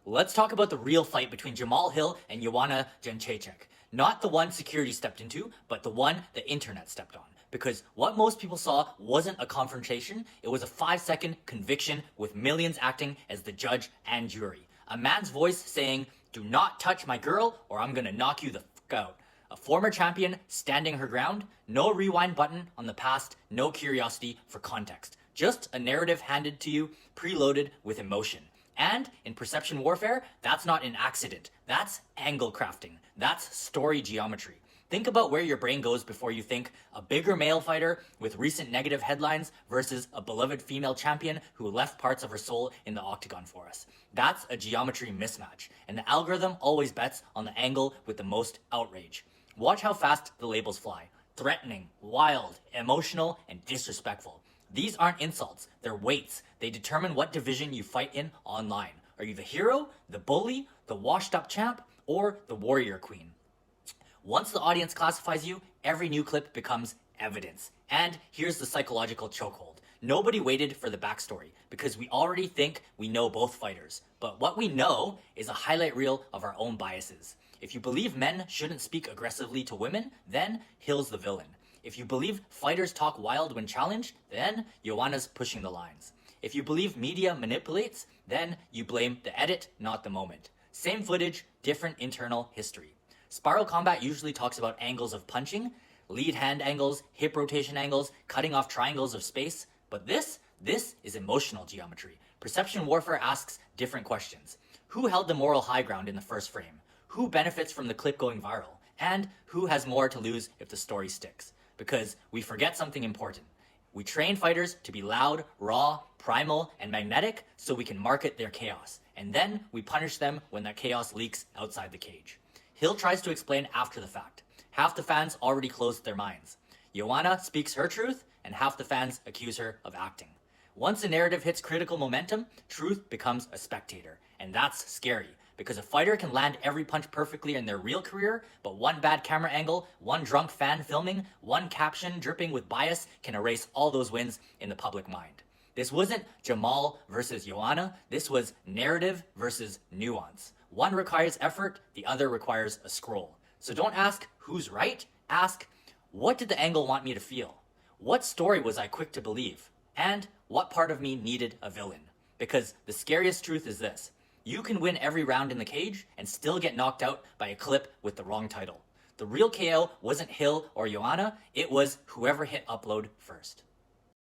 Let's talk about the real fight between Jamahal Hill and Joanna Jedrzejczyk. Not the one security stepped into, but the one the internet stepped on. Because what most people saw wasn't a confrontation, it was a 5-second conviction with millions acting as the judge and jury. A man's voice saying, "Do not touch my girl or I'm gonna knock you the fuck out." A former champion standing her ground, no rewind button on the past, no curiosity for context. Just a narrative handed to you, preloaded with emotion. And in perception warfare, that's not an accident. That's angle crafting. That's story geometry. Think about where your brain goes before you think a bigger male fighter with recent negative headlines versus a beloved female champion who left parts of her soul in the octagon for us. That's a geometry mismatch, and the algorithm always bets on the angle with the most outrage. Watch how fast the labels fly. Threatening, wild, emotional, and disrespectful. These aren't insults, they're weights. They determine what division you fight in online. Are you the hero, the bully, the washed-up champ, or the warrior queen? Once the audience classifies you, every new clip becomes evidence. And here's the psychological chokehold. Nobody waited for the backstory because we already think we know both fighters. But what we know is a highlight reel of our own biases. If you believe men shouldn't speak aggressively to women, then Hill's the villain. If you believe fighters talk wild when challenged, then Joanna's pushing the lines. If you believe media manipulates, then you blame the edit, not the moment. Same footage, different internal history. Spiral combat usually talks about angles of punching, lead hand angles, hip rotation angles, cutting off triangles of space. But this is emotional geometry. Perception warfare asks different questions. Who held the moral high ground in the first frame? Who benefits from the clip going viral? And who has more to lose if the story sticks? Because we forget something important. We train fighters to be loud, raw, primal, and magnetic so we can market their chaos. And then we punish them when that chaos leaks outside the cage. Hill tries to explain after the fact. Half the fans already closed their minds. Joanna speaks her truth, and half the fans accuse her of acting. Once a narrative hits critical momentum, truth becomes a spectator. And that's scary. Because a fighter can land every punch perfectly in their real career, but one bad camera angle, one drunk fan filming, one caption dripping with bias can erase all those wins in the public mind. This wasn't Jamahal versus Joanna, this was narrative versus nuance. One requires effort, the other requires a scroll. So don't ask who's right, ask what did the angle want me to feel? What story was I quick to believe? And what part of me needed a villain? Because the scariest truth is this. You can win every round in the cage and still get knocked out by a clip with the wrong title. The real KO wasn't Hill or Joanna, it was whoever hit upload first.